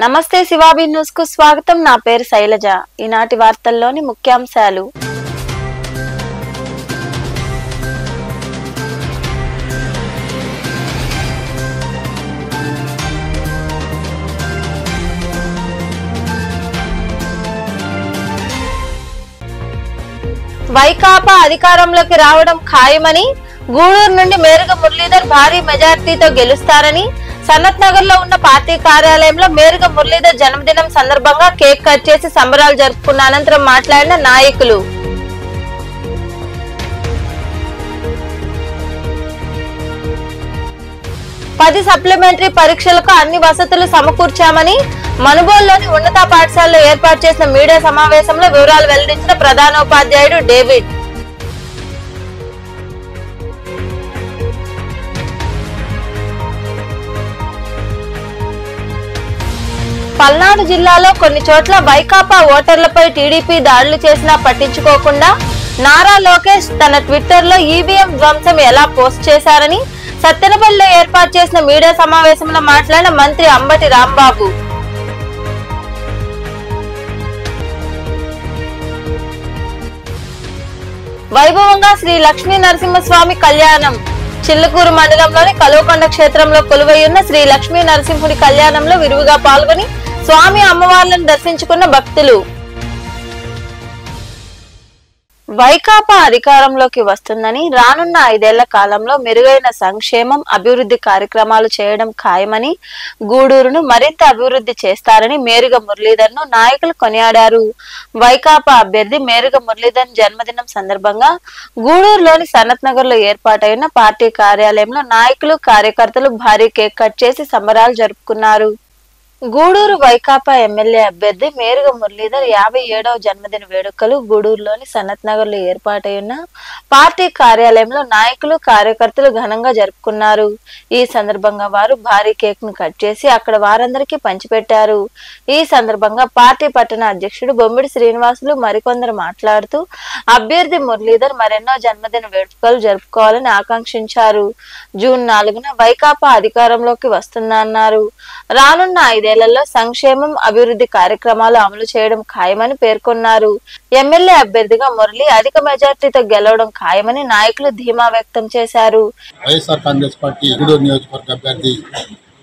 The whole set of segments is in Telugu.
నమస్తే శివాబి న్యూస్ కు స్వాగతం. నా పేరు శైలజ. ఈనాటి వార్తల్లోని ముఖ్యాంశాలు. వైకాపా అధికారంలోకి రావడం ఖాయమని, గూడూరు నుండి మేరుగ మురళీధర్ భారీ మెజార్టీతో గెలుస్తారని, సనత్ నగర్ లో ఉన్న పార్టీ కార్యాలయంలో మేరుగ మురళీధర్ జన్మదినం సందర్భంగా కేక్ కట్ చేసి సంబరాలు జరుపుకున్న అనంతరం మాట్లాడిన నాయకులు. పది సప్లిమెంటరీ పరీక్షలకు అన్ని వసతులు సమకూర్చామని, మనుబోలులోని ఉన్నత పాఠశాలలో ఏర్పాటు చేసిన మీడియా సమావేశంలో వివరాలు వెల్లడించిన ప్రధానోపాధ్యాయుడు డేవిడ్. పల్నాడు జిల్లాలో కొన్ని చోట్ల వైకాపా ఓటర్లపై టీడీపీ దాడులు చేసినా పట్టించుకోకుండా నారా లోకేష్ తన ట్విట్టర్ లో ఈవీఎం ధ్వంసం ఎలా పోస్ట్ చేశారని సత్తెనపల్లిలో ఏర్పాటు చేసిన మీడియా సమావేశంలో మాట్లాడిన మంత్రి అంబటి రాంబాబు. వైభవంగా శ్రీ లక్ష్మీ నరసింహస్వామి కళ్యాణం. చిల్లకూరు మండలంలోని కలువకొండ క్షేత్రంలో కొలువైయున్న శ్రీ లక్ష్మీ నరసింహుడి కళ్యాణంలో విరివిగా పాల్గొని స్వామి అమ్మవార్లను దర్శించుకున్న భక్తులు. వైకాపా అధికారంలోకి వస్తుందని, రానున్న 5 ఏళ్ల కాలంలో మెరుగైన సంక్షేమం, అభివృద్ధి కార్యక్రమాలు చేయడం ఖాయమని, గూడూరును మరింత అభివృద్ధి చేస్తారని మేరుగ మురళీధర్ ను నాయకులు కొనియాడారు. వైకాపా అభ్యర్థి మేరుగ మురళీధర్ జన్మదినం సందర్భంగా గూడూరులోని సనత్ నగర్ లో ఏర్పాటైన పార్టీ కార్యాలయంలో నాయకులు, కార్యకర్తలు భారీ కేక్ కట్ చేసి సంబరాలు జరుపుకున్నారు. గూడూరు వైకాపా ఎమ్మెల్యే అభ్యర్థి మేరుగ మురళీధర్ 57వ జన్మదిన వేడుకలు గూడూరులోని సనత్ నగర్ లో ఏర్పాటైన పార్టీ కార్యాలయంలో నాయకులు, కార్యకర్తలు ఘనంగా జరుపుకున్నారు. ఈ సందర్భంగా వారు భారీ కేక్ ను కట్ చేసి అక్కడ వారందరికీ పంచిపెట్టారు. ఈ సందర్భంగా పార్టీ పట్టణ అధ్యక్షుడు బొమ్మిడి శ్రీనివాసులు మరికొందరు మాట్లాడుతూ అభ్యర్థి మురళీధర్ మరెన్నో జన్మదిన వేడుకలు జరుపుకోవాలని ఆకాంక్షించారు. జూన్ 4న వైకాపా అధికారంలోకి వస్తుందన్నారు. రానున్న 5 ఏళ్లలో సంక్షేమం, అభివృద్ధి కార్యక్రమాలు అమలు చేయడం ఖాయమని పేర్కొన్నారు. ఎమ్మెల్యే అభ్యర్థిగా మురళి అధిక మెజార్టీతో గెలవడం ఖాయమని నాయకులు ధీమా వ్యక్తం చేశారు. వైఎస్ఆర్ కాంగ్రెస్ పార్టీ గూడూరు నియోజకవర్గ అభ్యర్థి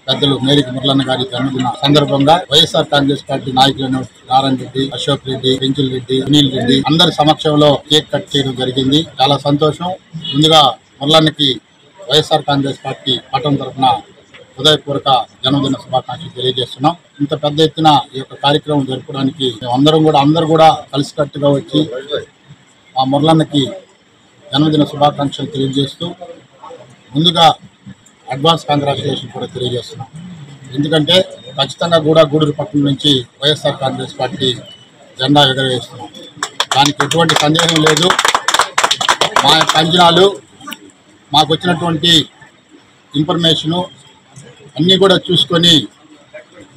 పెద్దలు మేరుగ మురళన్న గారి జన్మదిన సందర్భంగా వైఎస్ఆర్ కాంగ్రెస్ పార్టీ నాయకులను నారాయణ రెడ్డి, అశోక్ రెడ్డి, పెంచుల్ రెడ్డి, సునీల్ రెడ్డి అందరి సమక్షంలో కేక్ కట్ చేయడం జరిగింది. చాలా సంతోషం. ముందుగా మురళన్నకి వైఎస్ఆర్ కాంగ్రెస్ పార్టీ పట్టణ తరఫున హృదయపూర్వక జన్మదిన శుభాకాంక్షలు తెలియజేస్తున్నాం. ఇంత పెద్ద ఎత్తున ఈ యొక్క కార్యక్రమం జరపడానికి అందరూ కూడా కలిసికట్టుగా వచ్చి ఆ మురళన్నకి జన్మదిన శుభాకాంక్షలు తెలియజేస్తూ ముందుగా అడ్వాన్స్ కంగ్రాచులేషన్ కూడా తెలియజేస్తున్నాం. ఎందుకంటే ఖచ్చితంగా కూడా గూడూరు పట్టణం నుంచి వైఎస్ఆర్ కాంగ్రెస్ పార్టీ జెండా ఎగరవేస్తున్నాం. దానికి ఎటువంటి సందేహం లేదు. మా యొక్క అంచనాలు, మాకు వచ్చినటువంటి ఇన్ఫర్మేషను అన్నీ కూడా చూసుకొని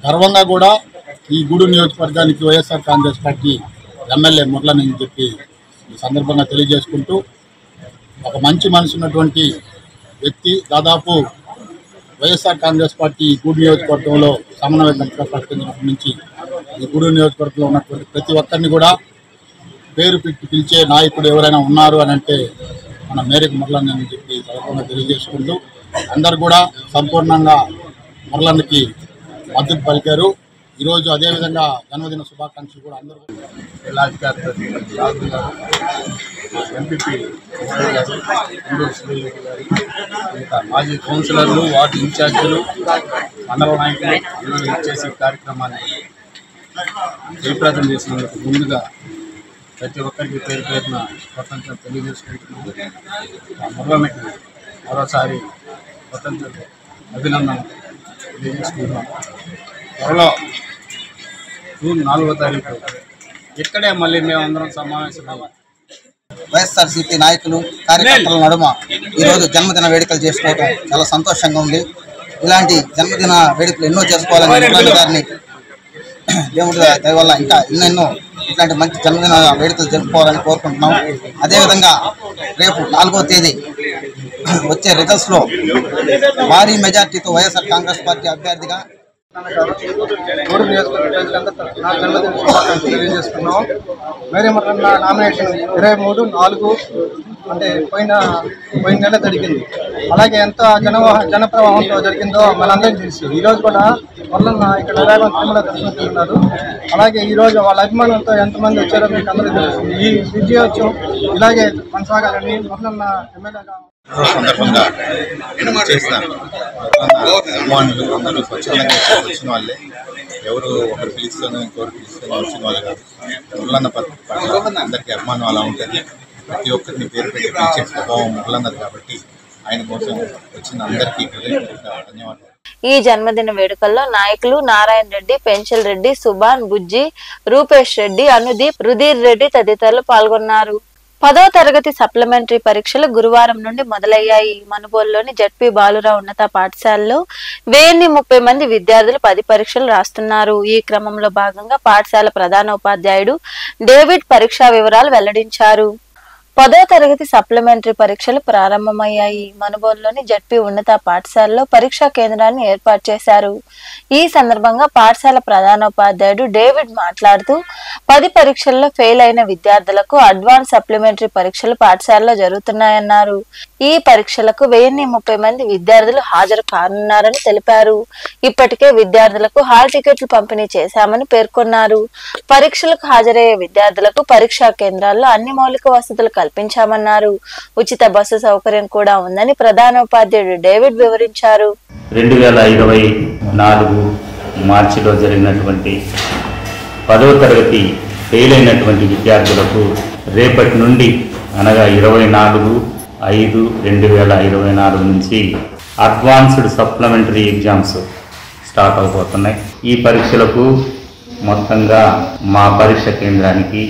గర్వంగా కూడా ఈ గూడూరు నియోజకవర్గానికి వైఎస్ఆర్ కాంగ్రెస్ పార్టీ ఎమ్మెల్యే మురళని చెప్పి ఈ సందర్భంగా తెలియజేసుకుంటూ, ఒక మంచి మనసు ఉన్నటువంటి వ్యక్తి. దాదాపు వైఎస్ఆర్ కాంగ్రెస్ పార్టీ గూడూరు నియోజకవర్గంలో సమన్వయకర్తగా ప్రకటించినప్పటి నుంచి ఈ గూడూరు నియోజకవర్గంలో ఉన్నటువంటి ప్రతి ఒక్కరిని కూడా పేరు పెట్టి పిలిచే నాయకుడు ఎవరైనా ఉన్నారు అని అంటే మన మేరుగ మురళని అని చెప్పి సందర్భంగా తెలియజేసుకుంటూ, అందరు కూడా సంపూర్ణంగా మురళన్నకి మద్దతు పలికారు. ఈరోజు అదేవిధంగా జన్మదిన శుభాకాంక్షలు కూడా అందరూ ఎంపీపీ ఇంకా మాజీ కౌన్సిలర్లు, వార్డు ఇన్ఛార్జీలు, మండల నాయకులు అందరూ ఇచ్చేసి కార్యక్రమాన్ని జయప్రదం చేసినందుకు ముందుగా ప్రతి ఒక్కరికి పేరు పేరున స్వతంత్రం తెలియజేసుకుంటున్నాము. మురళన్నకి మరోసారి స్వతంత్ర అభినందన తెలియజేసుకుంటున్నాం. త్వరలో జూన్ 4వ తారీఖు ఇక్కడే మళ్ళీ మేమందరం సమావేశమై వైఎస్ఆర్సీపీ నాయకులు, కార్యకర్తల నడుమ ఈరోజు జన్మదిన వేడుకలు చేసుకోవడం చాలా సంతోషంగా ఉంది. ఇలాంటి జన్మదిన వేడుకలు ఎన్నో చేసుకోవాలని మురళన్న గారిని దేవుడి దయ వల్ల ఇంకా ఎన్నెన్నో ఇట్లాంటి మంచి జన్మదిన వేడుకలు జరుపుకోవాలని కోరుకుంటున్నాం. అదేవిధంగా రేపు 4వ తేదీ వచ్చే రిజల్ట్స్ లో భారీ మెజార్టీతో వైఎస్ఆర్ కాంగ్రెస్ పార్టీ అభ్యర్థిగా గూడూరు నియోజకవర్గ ప్రజలందరూ నా జన్మదిన శుభాకాంక్షలు తెలియజేస్తున్నాం. మేరీ మురళన్న నామినేషన్ 23/4 అంటే పోయిన నెల జరిగింది. అలాగే ఎంత జనప్రవాహంతో జరిగిందో మనందరికీ తెలుసు. ఈరోజు కూడా మురళన్న ఇక్కడ తిరుమల దర్శించుకున్నారు. అలాగే ఈరోజు వాళ్ళ అభిమానంతో ఎంతమంది వచ్చారో మీకు అందరికీ తెలుసు. ఈ విజయోత్సవం ఇలాగే కొనసాగాలని మురళన్న ఎమ్మెల్యేగా సందర్భంగా చేస్తాను. అభిమానులు అందరూ స్వచ్ఛందంగా వచ్చిన వాళ్ళే, ఎవరు ఒకరు పిలుస్తాను ఇంకొకరు పిలుస్తాను వచ్చిన వాళ్ళు కాదు. మురళన్న పట్ల అందరికీ అభిమానం అలా ఉంటుంది. ప్రతి ఒక్కరిని పేరు పెట్టి పిలిచే స్వభావం మురళన్నది కాబట్టి ఆయన కోసం వచ్చిన అందరికీ ధన్యవాదాలు. ఈ జన్మదిన వేడుకల్లో నాయకులు నారాయణ రెడ్డి, పెంచల్ రెడ్డి, సుభాన్, బుజ్జి, రూపేష్ రెడ్డి, అనుదీప్, రుధీర్ రెడ్డి తదితరులు పాల్గొన్నారు. 10వ తరగతి సప్లిమెంటరీ పరీక్షలు గురువారం నుండి మొదలయ్యాయి. మనుబోలులోని జడ్పీ బాలురావు ఉన్నత పాఠశాలలో 1030 మంది విద్యార్థులు 10 పరీక్షలు రాస్తున్నారు. ఈ క్రమంలో భాగంగా పాఠశాల ప్రధానోపాధ్యాయుడు డేవిడ్ పరీక్షా వివరాలు వెల్లడించారు. 10వ తరగతి సప్లిమెంటరీ పరీక్షలు ప్రారంభమయ్యాయి. మనుబోలులోని జడ్పీ ఉన్నత పాఠశాలలో పరీక్షా కేంద్రాన్ని ఏర్పాటు చేశారు. ఈ సందర్భంగా పాఠశాల ప్రధానోపాధ్యాయుడు డేవిడ్ మాట్లాడుతూ 10 పరీక్షల్లో ఫెయిల్ అయిన విద్యార్థులకు అడ్వాన్స్ సప్లిమెంటరీ పరీక్షలు పాఠశాలలో జరుగుతున్నాయన్నారు. ఈ పరీక్షలకు 1030 మంది విద్యార్థులు హాజరు కానున్నారని తెలిపారు. ఇప్పటికే విద్యార్థులకు హాల్ టికెట్లు పంపిణీ చేశామని పేర్కొన్నారు. పరీక్షలకు హాజరయ్యే విద్యార్థులకు పరీక్షా కేంద్రాల్లో అన్ని మౌలిక వసతులు కల్పించామన్నారు. ఉచిత బస్సు సౌకర్యం కూడా ఉందని ప్రధానోపాధ్యాయుడు డేవిడ్ వివరించారు. 2024 మార్చిలో జరిగినటువంటి 10వ తరగతి ఫెయిల్ అయినటువంటి విద్యార్థులకు రేపటి నుండి అనగా 24/5/2024 నుంచి అడ్వాన్స్డ్ సప్లిమెంటరీ ఎగ్జామ్స్ స్టార్ట్ అవబోతున్నాయి. ఈ పరీక్షలకు మొత్తంగా మా పరీక్ష కేంద్రానికి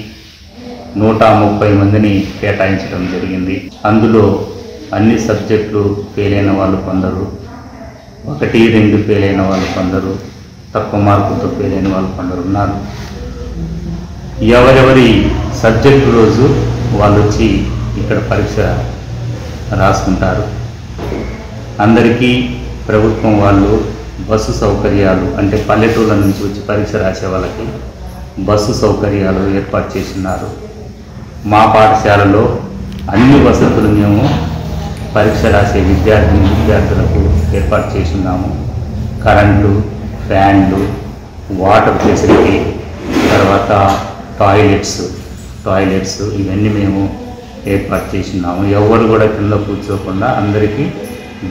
130 మందిని కేటాయించడం జరిగింది. అందులో అన్ని సబ్జెక్టులు ఫెయిల్ అయిన వాళ్ళు కొందరు, 1-2 ఫెయిల్ అయిన వాళ్ళు కొందరు, తక్కువ మార్కులతో ఫెయిల్ అయిన వాళ్ళు కొందరు ఉన్నారు. ఎవరెవరి సబ్జెక్టు రోజు వాళ్ళు వచ్చి ఇక్కడ పరీక్ష రాసుకుంటారు. అందరికీ ప్రభుత్వం వాళ్ళు బస్సు సౌకర్యాలు అంటే పల్లెటూళ్ళ నుంచి వచ్చి పరీక్ష రాసే వాళ్ళకి బస్సు సౌకర్యాలు ఏర్పాటు చేస్తున్నారు. మా పాఠశాలలో అన్ని వసతులు మేము పరీక్ష రాసే విద్యార్థులకు ఏర్పాటు చేస్తున్నాము. కరెంటు, ఫ్యాన్లు, వాటర్ ఫెసిలిటీ, తర్వాత టాయిలెట్స్ ఇవన్నీ మేము ఏర్పాటు చేస్తున్నాము. ఎవరు కూడా కింద కూర్చోకుండా అందరికీ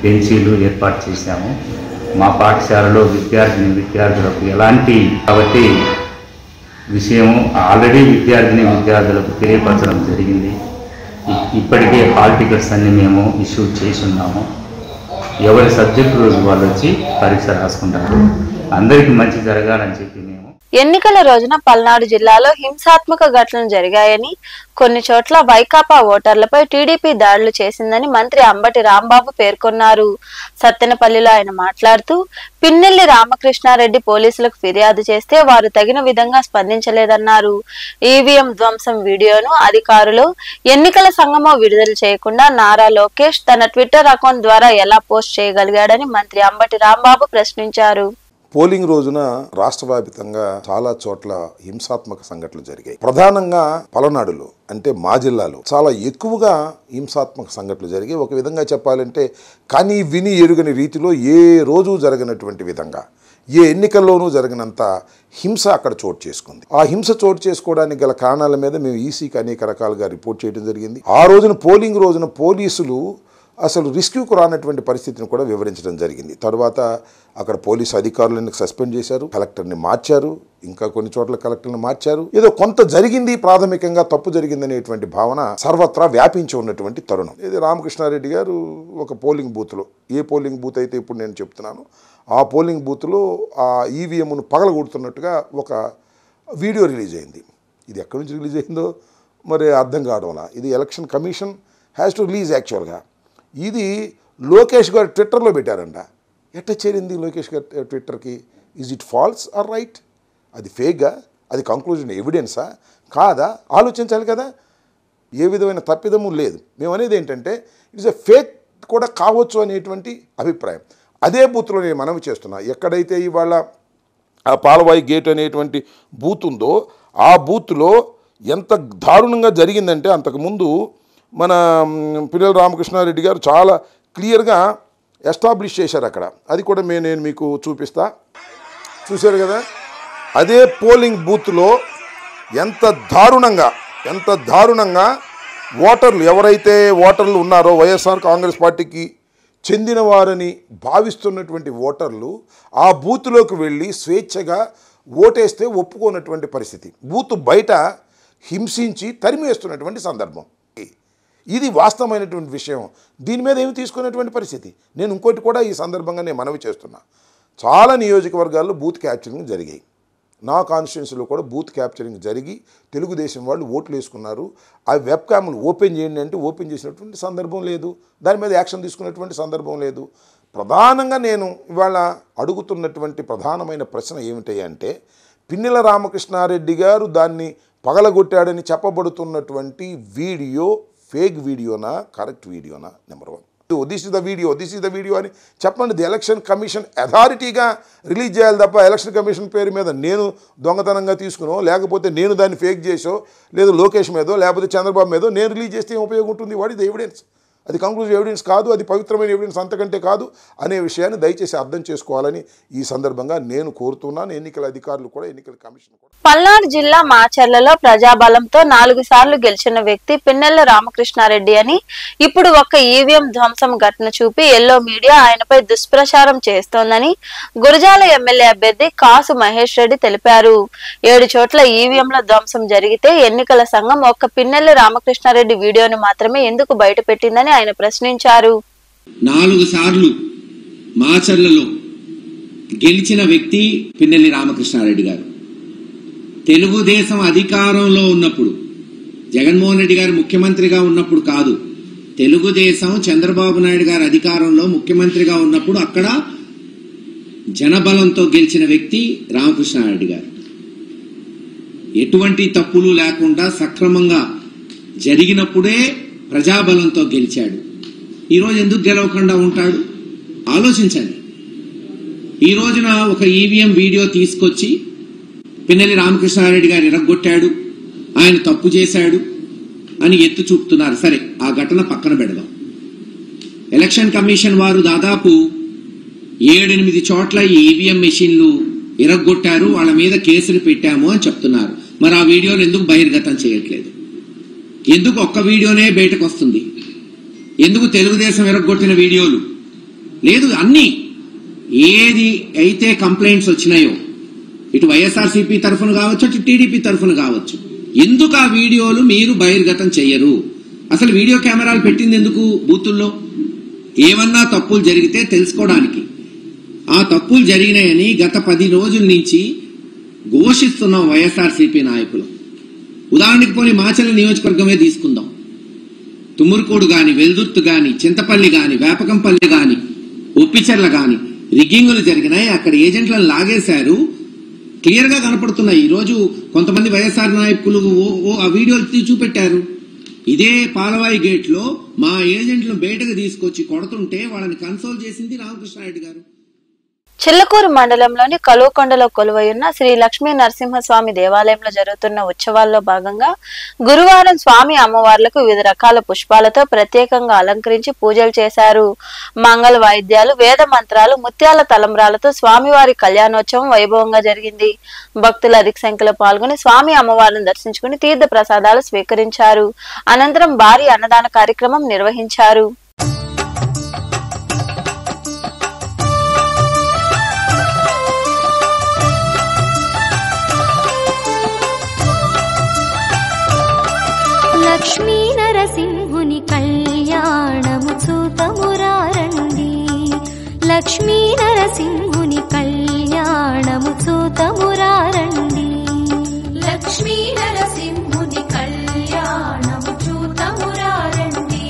బెంచీలు ఏర్పాటు చేశాము. మా పాఠశాలలో విద్యార్థులకు ఎలాంటి కాబట్టి విషయం ఆల్రెడీ విద్యార్థులకు తెలియపరచడం జరిగింది. ఇప్పటికే హాల్ టికెట్స్ అన్ని మేము ఇష్యూ చేసి ఉన్నాము. ఎవరి సబ్జెక్టు రోజు వాళ్ళు వచ్చి పరీక్ష రాసుకుంటారు. అందరికీ మంచి జరగాలని చెప్పి మేము ఎన్నికల రోజున పల్నాడు జిల్లాలో హింసాత్మక ఘటనలు జరిగాయని, కొన్ని చోట్ల వైకాపా ఓటర్లపై టీడీపీ దాడులు చేసిందని మంత్రి అంబటి రాంబాబు పేర్కొన్నారు. సత్తెనపల్లిలో ఆయన మాట్లాడుతూ పిన్నెల్లి రామకృష్ణారెడ్డి పోలీసులకు ఫిర్యాదు చేస్తే వారు తగిన విధంగా స్పందించలేదన్నారు. ఈవీఎం ధ్వంసం వీడియోను అధికారులు ఎన్నికల సంఘమో విడుదల చేయకుండా నారా లోకేష్ తన ట్విట్టర్ అకౌంట్ ద్వారా ఎలా పోస్ట్ చేయగలిగాడని మంత్రి అంబటి రాంబాబు ప్రశ్నించారు. పోలింగ్ రోజున రాష్ట్ర వ్యాప్తంగా చాలా చోట్ల హింసాత్మక సంఘటనలు జరిగాయి. ప్రధానంగా పలనాడులో అంటే మా జిల్లాలో చాలా ఎక్కువగా హింసాత్మక సంఘటనలు జరిగాయి. ఒక విధంగా చెప్పాలంటే కానీ విని ఎరుగని రీతిలో ఏ రోజు జరగనటువంటి విధంగా ఏ ఎన్నికల్లోనూ జరిగినంత హింస అక్కడ చోటు చేసుకుంది. ఆ హింస చోటు చేసుకోవడానికి గల కారణాల మీద మేము ఈసీకి అనేక రకాలుగా రిపోర్ట్ చేయడం జరిగింది. ఆ రోజున పోలింగ్ రోజున పోలీసులు అసలు రిస్క్యూకు రానటువంటి పరిస్థితిని కూడా వివరించడం జరిగింది. తర్వాత అక్కడ పోలీసు అధికారులను సస్పెండ్ చేశారు, కలెక్టర్ని మార్చారు, ఇంకా కొన్ని చోట్ల కలెక్టర్ని మార్చారు. ఏదో కొంత జరిగింది, ప్రాథమికంగా తప్పు జరిగిందనేటువంటి భావన సర్వత్రా వ్యాపించి ఉన్నటువంటి తరుణం. ఇది రామకృష్ణారెడ్డి గారు ఒక పోలింగ్ బూత్లో, ఏ పోలింగ్ బూత్ అయితే ఇప్పుడు నేను చెప్తున్నాను ఆ పోలింగ్ బూత్లో ఆ ఈవీఎంను పగలగొడుతున్నట్టుగా ఒక వీడియో రిలీజ్ అయింది. ఇది ఎక్కడి నుంచి రిలీజ్ అయిందో మరి అర్థం కావడంలా. ఇది election commission has to release. యాక్చువల్గా ఇది లోకేష్ గారు ట్విట్టర్లో పెట్టారంట. ఎట్లా చేరింది లోకేష్ గారు ట్విట్టర్కి? Is it false or right? అది ఫేక్గా? అది కంక్లూజన్ ఎవిడెన్సా కాదా? ఆలోచించాలి కదా. ఏ విధమైన తప్పిదము లేదు. మేము అనేది ఏంటంటే ఇట్స్ ఎ ఫేక్ కూడా కావచ్చు అనేటువంటి అభిప్రాయం. అదే బూత్లో నేను మనవి చేస్తున్నా, ఎక్కడైతే ఇవాళ ఆ పాలవాయి గేట్ అనేటువంటి బూత్ ఉందో ఆ బూత్లో ఎంత దారుణంగా జరిగిందంటే అంతకుముందు మన పిల్లల రామకృష్ణారెడ్డి గారు చాలా క్లియర్గా ఎస్టాబ్లిష్ చేశారు అక్కడ. అది కూడా నేను మీకు చూపిస్తా. చూశారు కదా, అదే పోలింగ్ బూత్లో ఎంత దారుణంగా ఓటర్లు ఎవరైతే ఓటర్లు ఉన్నారో వైఎస్ఆర్ కాంగ్రెస్ పార్టీకి చెందిన వారని భావిస్తున్నటువంటి ఓటర్లు ఆ బూత్లోకి వెళ్ళి స్వేచ్ఛగా ఓటేస్తే ఒప్పుకోనటువంటి పరిస్థితి, బూత్ బయట హింసించి తరిమేస్తున్నటువంటి సందర్భం. ఇది వాస్తవమైనటువంటి విషయం. దీని మీద ఏమి తీసుకునేటువంటి పరిస్థితి. నేను ఇంకోటి కూడా ఈ సందర్భంగా నేను మనవి చేస్తున్నా. చాలా నియోజకవర్గాల్లో బూత్ క్యాప్చరింగ్ జరిగాయి. నా కాన్స్టిట్యున్సీలో కూడా బూత్ క్యాప్చరింగ్ జరిగి తెలుగుదేశం వాళ్ళు ఓట్లు వేసుకున్నారు. ఆ వెబ్ క్యామ్లు ఓపెన్ చేయండి అంటే ఓపెన్ చేసినటువంటి సందర్భం లేదు, దాని మీద యాక్షన్ తీసుకున్నటువంటి సందర్భం లేదు. ప్రధానంగా నేను ఇవాళ అడుగుతున్నటువంటి ప్రధానమైన ప్రశ్న ఏమిటి అంటే, పిన్నెల రామకృష్ణారెడ్డి గారు దాన్ని పగలగొట్టాడని చెప్పబడుతున్నటువంటి వీడియో ఫేక్ వీడియోనా కరెక్ట్ వీడియోనా? Number 1. This is the video అని చెప్పండి. ది ఎలక్షన్ కమిషన్ అథారిటీగా రిలీజ్ చేయాలి తప్ప ఎలక్షన్ కమిషన్ పేరు మీద నేను దొంగతనంగా తీసుకునో, లేకపోతే నేను దాన్ని ఫేక్ చేసో, లేదు లోకేష్ మీదో, లేకపోతే చంద్రబాబు మీదో నేను రిలీజ్ చేస్తే ఏం ఉపయోగం ఉంటుంది? What is the evidence? అది కంక్లూజివ్ ఎవిడెన్స్ కాదు, అది పవిత్రమైన ఎవిడెన్స్ అంతకంటే కాదు అనే విషయాన్ని దయచేసి అర్థం చేసుకోవాలని ఈ సందర్భంగా నేను కోరుతున్నాను. ఎన్నికల అధికారులు కూడా, ఎన్నికల కమిషన్ కూడా. పల్నాడు జిల్లా మాచర్లలో ప్రజాబలంతో 4 సార్లు గెలిచిన వ్యక్తి పిన్నెల రామకృష్ణారెడ్డి అని ఇప్పుడు ఒక్క ఈవీఎం ధ్వంసం ఘటన చూపి ఎల్లో మీడియా ఆయనపై దుష్ప్రచారం చేస్తోందని గురజాల ఎమ్మెల్యే అభ్యర్థి కాసు మహేష్ రెడ్డి తెలిపారు. 7 చోట్ల ఈవీఎంల ధ్వంసం జరిగితే ఎన్నికల సంఘం ఒక్క పిన్నెల రామకృష్ణారెడ్డి వీడియోను మాత్రమే ఎందుకు బయటపెట్టిందని ఆయన ప్రశ్నించారు. 4 సార్లు మాచర్లలో గెలిచిన వ్యక్తి పిన్నెల్లి రామకృష్ణారెడ్డి గారు. తెలుగుదేశం అధికారంలో ఉన్నప్పుడు, జగన్మోహన్ రెడ్డి గారు ముఖ్యమంత్రిగా ఉన్నప్పుడు కాదు, తెలుగుదేశం చంద్రబాబు నాయుడు గారు అధికారంలో ముఖ్యమంత్రిగా ఉన్నప్పుడు అక్కడ జనబలంతో గెలిచిన వ్యక్తి రామకృష్ణారెడ్డి గారు. ఎటువంటి తప్పులు లేకుండా సక్రమంగా జరిగినప్పుడే ప్రజాబలంతో గెలిచాడు. ఈరోజు ఎందుకు గెలవకుండా ఉంటాడు? ఆలోచించండి. ఈ రోజున ఒక ఈవీఎం వీడియో తీసుకొచ్చి పిన్నెల్లి రామకృష్ణారెడ్డి గారు ఇరగొట్టాడు, ఆయన తప్పు చేశాడు అని ఎత్తు చూపుతున్నారు. సరే, ఆ ఘటన పక్కన పెడదాం. ఎలక్షన్ కమిషన్ వారు దాదాపు 7-8 చోట్ల ఈవీఎం మెషిన్లు ఇరగొట్టారు, వాళ్ళ మీద కేసులు పెట్టాము అని చెప్తున్నారు. మరి ఆ వీడియోలు ఎందుకు బహిర్గతం చేయట్లేదు? ఎందుకు ఒక్క వీడియోనే బయటకు వస్తుంది? ఎందుకు తెలుగుదేశం ఇరగొట్టిన వీడియోలు లేదు? అన్ని ఏది అయితే కంప్లైంట్స్ వచ్చినాయో, ఇటు వైఎస్ఆర్సీపీ తరఫున కావచ్చు, అటు టీడీపీ తరఫున కావచ్చు, ఎందుకు ఆ వీడియోలు మీరు బహిర్గతం చెయ్యరు? అసలు వీడియో కెమెరాలు పెట్టింది ఎందుకు బూతుల్లో? ఏమన్నా తప్పులు జరిగితే తెలుసుకోవడానికి. ఆ తప్పులు జరిగినాయని గత 10 రోజుల నుంచి ఘోషిస్తున్నాం వైఎస్ఆర్సీపీ నాయకులు. ఉదాహరణకి పోనీ మాచర్ల నియోజకవర్గమే తీసుకుందాం. తుమ్మురుకోడు గాని, వెల్దుర్తి గాని, చింతపల్లి గాని, వేపకంపల్లి గాని, ఉప్పిచెర్ల గాని రిగ్గింగులు జరిగినాయి. అక్కడ ఏజెంట్లను లాగేశారు, క్లియర్ గా కనపడుతున్నాయి. ఈ రోజు కొంతమంది వైఎస్ఆర్ నాయకులు ఆ వీడియోలు చూపెట్టారు. ఇదే పాలవాయి గేట్ లో మా ఏజెంట్లను బయటకు తీసుకొచ్చి కొడుతుంటే వాళ్ళని కన్సోల్ చేసింది రామకృష్ణారెడ్డి గారు. చిల్లకూరు మండలంలోని కలువకొండలో కొలువైయున్న శ్రీ లక్ష్మీ నరసింహస్వామి దేవాలయంలో జరుగుతున్న ఉత్సవాల్లో భాగంగా గురువారం స్వామి అమ్మవార్లకు వివిధ రకాల పుష్పాలతో ప్రత్యేకంగా అలంకరించి పూజలు చేశారు. మంగళ వాయిద్యాలు, వేద మంత్రాలు, ముత్యాల తలంబ్రాలతో స్వామివారి కళ్యాణోత్సవం వైభవంగా జరిగింది. భక్తులు అధిక సంఖ్యలో పాల్గొని స్వామి అమ్మవారిని దర్శించుకుని తీర్థ ప్రసాదాలు స్వీకరించారు. అనంతరం భారీ అన్నదాన కార్యక్రమం నిర్వహించారు. లక్ష్మీ నరసింహుని కళ్యాణము చూతమురారండి, లక్ష్మీ నరసింహుని కళ్యాణము చూతమురారండి, లక్ష్మీ నరసింహుని కళ్యాణము చూతమురారండి.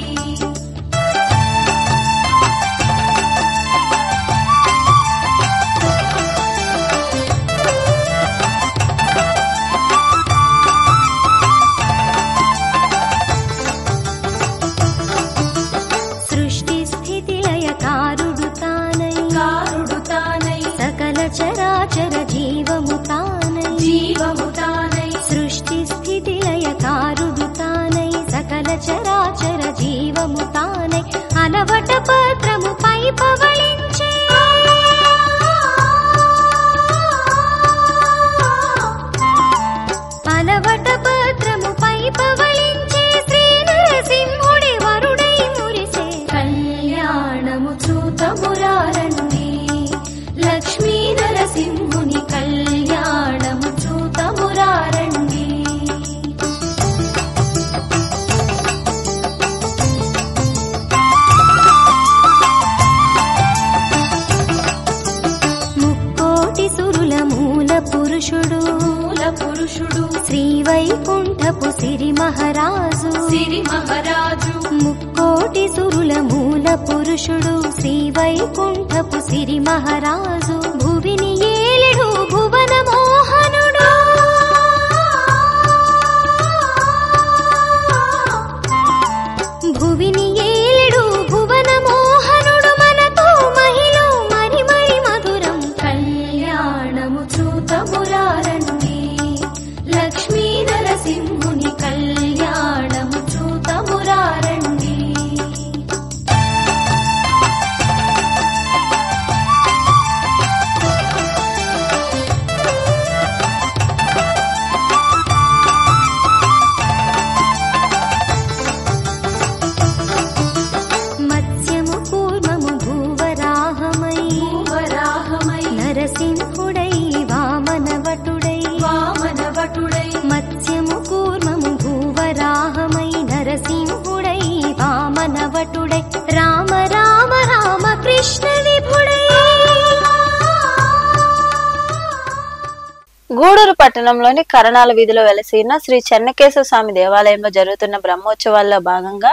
చరాచర జీవ పురుషుడు శ్రీవైకుంఠపు సిరి మహారాజు ముక్కోటి సురుల మూల పురుషుడు శ్రీవైకుంఠపు సిరి మహారాజు భువిని ఏలెడు భువన మోహనుడు భువిని ఏలెడు భువన మోహనుడు మనతో మహిళ మరి మరి మధురం కళ్యాణము చూతమురారండి లక్ష్మీ నరసింహుని కళ్యాణము చూతమురారండి. మత్స్యము కూర్మము భూవరాహమై నరసింహుడై వామనవటుడై మత్స్యము కూర్మము భూవరాహమై నరసింహుడై వామనవటుడై రామ రామ రామ కృష్ణ విభుడై. గూడూరు పట్టణంలోని కరణాల వీధిలో వెలసిన శ్రీ చెన్నకేశవ స్వామి దేవాలయంలో జరుగుతున్న బ్రహ్మోత్సవాల్లో భాగంగా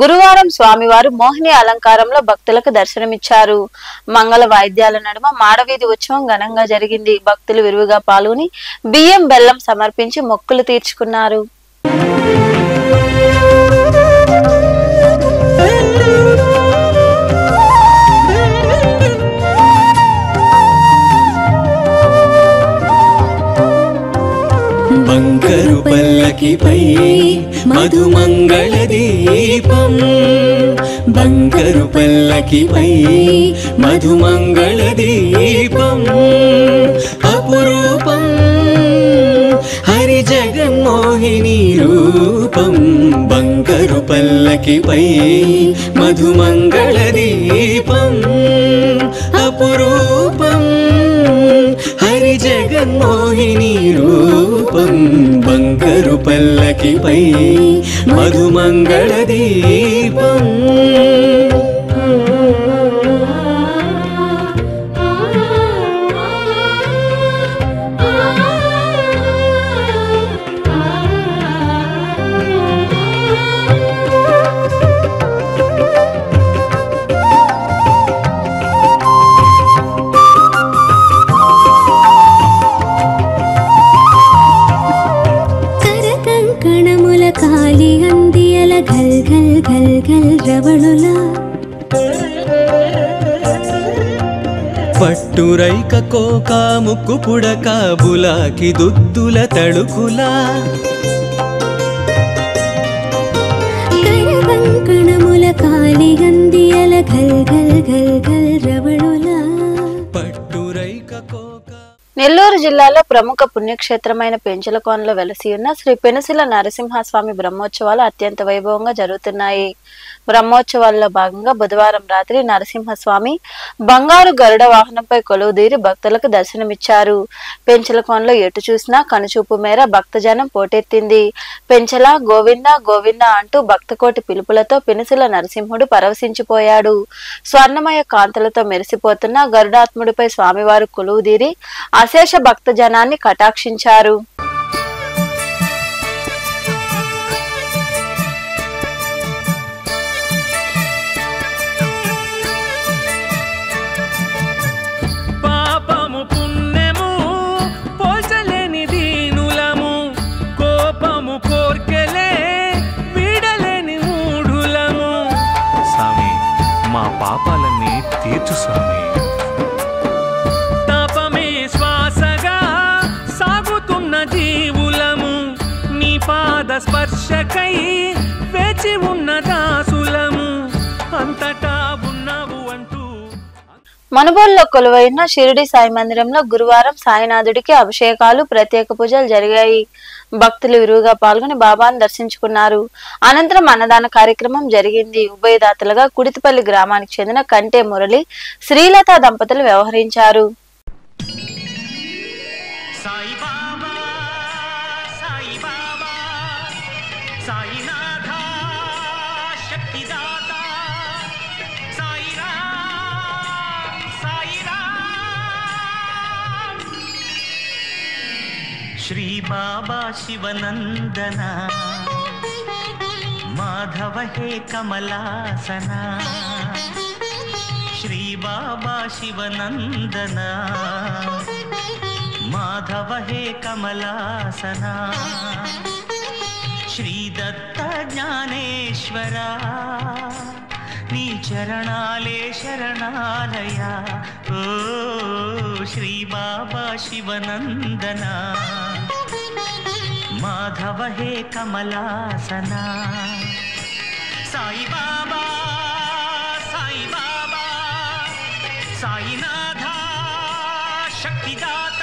గురువారం స్వామివారు మోహిని అలంకారంలో భక్తులకు దర్శనమిచ్చారు. మంగళ వాయిద్యాల నడుమ మాడవీధి ఉత్సవం ఘనంగా జరిగింది. భక్తులు విరివిగా పాల్గొని బియ్యం బెల్లం సమర్పించి మొక్కులు తీర్చుకున్నారు. బంగారు పల్లకిపై మధుమంగళ దీపం బంగారు పల్లకిపై మధుమంగళ దీపం అపురూపం హరి జగన్మోహిని రూపం బంగారు పల్లకిపై మధుమంగళ దీపం అపురూపం హరి జగన్మోహిని రూపం బంగారు పల్లకిపై మధుమంగళ దీపం. కాలి అందియల ఘల్ ఘల్ ఘల్ ఘల్ రవళుల పట్టురైక కోక ముక్కు పుడక బులాకి దుద్దుల తడుకులా కణముల కాలి అందియల ఘల్ ఘల్ ఘల్ ఘల్ రవళుల పట్టురైక కోక. నెల్లూరు జిల్లాలో ప్రముఖ పుణ్యక్షేత్రమైన పెంచలకోనలో వెలసి ఉన్న శ్రీ పెనుసిల నరసింహస్వామి బ్రహ్మోత్సవాలు అత్యంత వైభవంగా జరుగుతున్నాయి. బ్రహ్మోత్సవాల్లో భాగంగా బుధవారం రాత్రి నరసింహస్వామి బంగారు గరుడ వాహనంపై కొలువుదీరి భక్తులకు దర్శనమిచ్చారు. పెంచలకోనలో ఎటు చూసినా కనుచూపు మేర భక్తజనం పోటెత్తింది. పెంచల గోవింద గోవింద అంటూ భక్తకోటి పిలుపులతో పెనుసిల నరసింహుడు పరవశించిపోయాడు. స్వర్ణమయ కాంతులతో మెరిసిపోతున్న గరుడాత్ముడిపై స్వామివారు కొలువుదీరి అశేష భక్తజనాన్ని కటాక్షించారు. పాపము పుణ్యము పోల్చలేని దీనులము కోపము కోర్కెలే వీడలేని మూఢులము స్వామి మా పాపాలన్నీ తీర్చు స్వామి. తాపమే శ్వాసగా సాగుతున్న జీవులము నీ పాద స్పర్శకై వేచి ఉన్న దాసులము అంతటా ఉన్నావు అంటూ. మనుబోలులో కొలువైన షిరిడి సాయి మందిరంలో గురువారం సాయినాథుడికి అభిషేకాలు ప్రత్యేక పూజలు జరిగాయి. భక్తులు విరివిగా పాల్గొని బాబాను దర్శించుకున్నారు. అనంతరం అన్నదాన కార్యక్రమం జరిగింది. ఉభయదాతలుగా కుడితిపల్లి గ్రామానికి చెందిన కంటే మురళి శ్రీలత దంపతులు వ్యవహరించారు. శ్రీ బాబా శివనందన మాధవ హే కమలాసన శ్రీ బాబా శివనందన మాధవ హే కమలాసన శ్రీ దత్త జ్ఞానేశ్వర నీ చరణాలే శరణాలయ ఓ శ్రీ బాబా శివనందన మాధవ హే కమలాసన సాయి బాబా సాయి బాబా సాయినాథ శక్తిదాత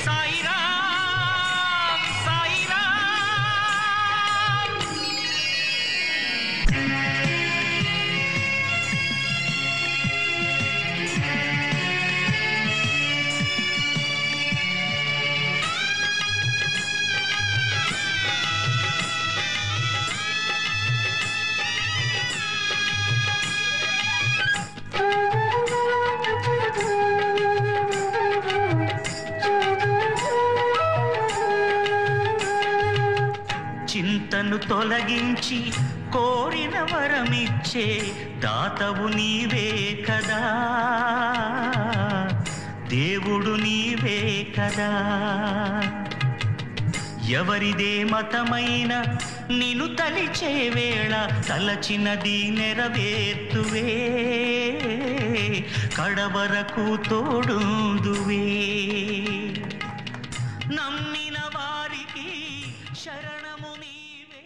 సాయి రామ్ సాయి రామ్ చింతను తొలగించి కోరిన వరమిచ్చే దాతవు నీవే కదా దేవుడు నీవే కదా ఎవరిదే మతమైన నిన్ను తలిచే వేళ తలచినది నెరవేర్తువే కడవరకు తోడుందువే నమ్మిన వారికి శరణము నీవే.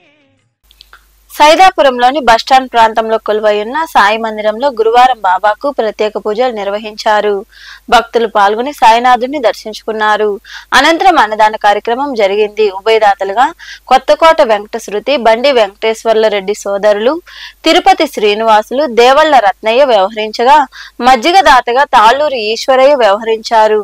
సైదాపురంలోని బస్టాండ్ ప్రాంతంలో కొలువై ఉన్న సాయి మందిరంలో గురువారం బాబాకు ప్రత్యేక పూజలు నిర్వహించారు. భక్తులు పాల్గొని సాయినాథుని దర్శించుకున్నారు. అనంతరం అన్నదాన కార్యక్రమం జరిగింది. ఉభయదాతలుగా కొత్తకోట వెంకట శృతి, బండి వెంకటేశ్వర్ల రెడ్డి సోదరులు తిరుపతి శ్రీనివాసులు, దేవళ్ల రత్నయ్య వ్యవహరించగా మజ్జిగ దాతగా తాళ్ళూరి ఈశ్వరయ్య వ్యవహరించారు.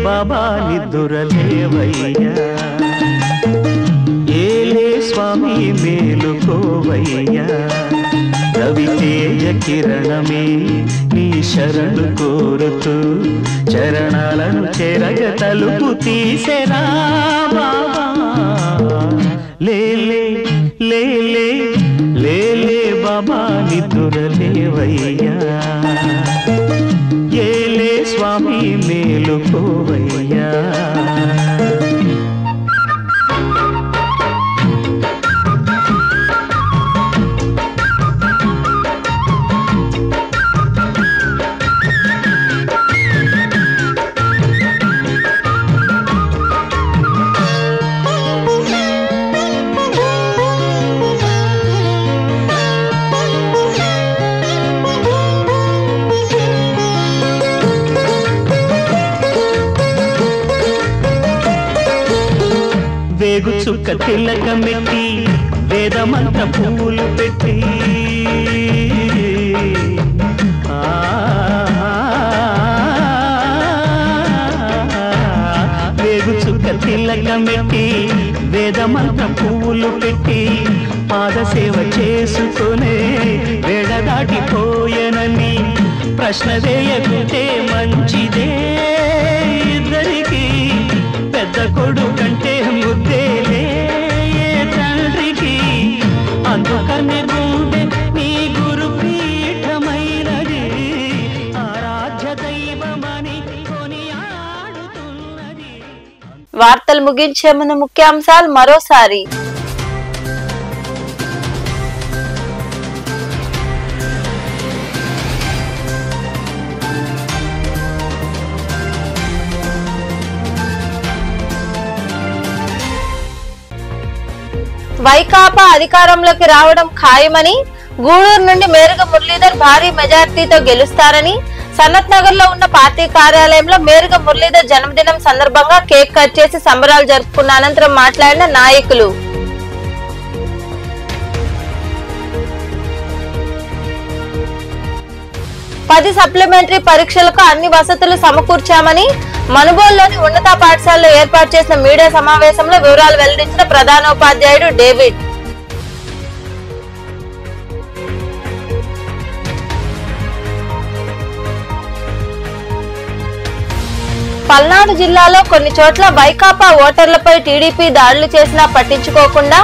బాబా నిద్దురలేవయ్యా ఏలే స్వామి మేలుకోవయ్యా రవితేజ కిరణమే నీ శరణు కోరుతూ చరణాలను చెరగ తలుపు తీసెరా బాబా లేలే లేలే లేలే బాబా నిద్దురలేవయ్యా ఏలే స్వామి మేలుకోవయ్యా వేగు చుక్క తిలకమెట్టి వేదమంత్ర పువ్వులు పెట్టి వేగు చుక్క తిలకమెట్టి వేదమంత్ర పువ్వులు పెట్టి పాదసేవ చేసుకునే వేడ దాటిపోయనని ప్రశ్న వేయకుంటే మంచిదే ఇద్దరికి పెద్ద కొడుకంటే ముద్దేలే తండ్రికి అందుకనే గుండె నీ గురు పీఠమైనది ఆరాధ్య దైవమని కొనియాడుతున్నది. వార్తలు ముగించే ముందు ముఖ్యాంశాలు మరోసారి. వైకాపా అధికారంలోకి రావడం ఖాయమని, గూడూరు నుండి మేరుగ మురళీధర్ భారీ మెజార్టీతో గెలుస్తారని, సనత్ నగర్ లో ఉన్న పార్టీ కార్యాలయంలో మేరుగ మురళీధర్ జన్మదినం సందర్భంగా కేక్ కట్ చేసి సంబరాలు జరుపుకున్న అనంతరం మాట్లాడిన నాయకులు. 10 సప్లిమెంటరీ పరీక్షలకు అన్ని వసతులు సమకూర్చామని మనుబోలులోని ఉన్నత పాఠశాలలో ఏర్పాటు చేసిన మీడియా సమావేశంలో వివరాలు వెల్లడించిన ప్రధానోపాధ్యాయుడు డేవిడ్. పల్నాడు జిల్లాలో కొన్ని చోట్ల వైకాపా ఓటర్లపై టీడీపీ దాడులు చేసినా పట్టించుకోకుండా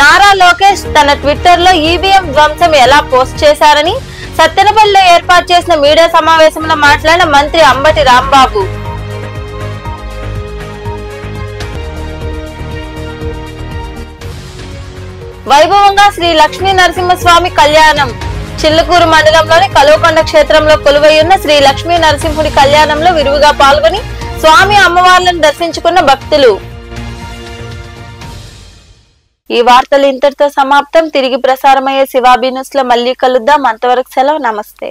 నారా లోకేష్ తన ట్విట్టర్ లో ఈవీఎం ధ్వంసం ఎలా పోస్ట్ చేశారని సత్తెనపల్లిలో ఏర్పాటు చేసిన మీడియా సమావేశంలో మాట్లాడిన మంత్రి అంబటి రాంబాబు. వైభవంగా శ్రీ లక్ష్మీ నరసింహస్వామి కళ్యాణం. చిల్లకూరు మండలంలోని కలువకొండ క్షేత్రంలో కొలువైయున్న శ్రీ లక్ష్మీ నరసింహుడి కళ్యాణంలో విరివిగా పాల్గొని స్వామి అమ్మవార్లను దర్శించుకున్న భక్తులు. ఈ వార్తలు ఇంతటితో సమాప్తం. తిరిగి ప్రసారమయ్యే శివాబీ న్యూస్ లో మళ్ళీ కలుద్దాం. అంతవరకు సెలవు. నమస్తే.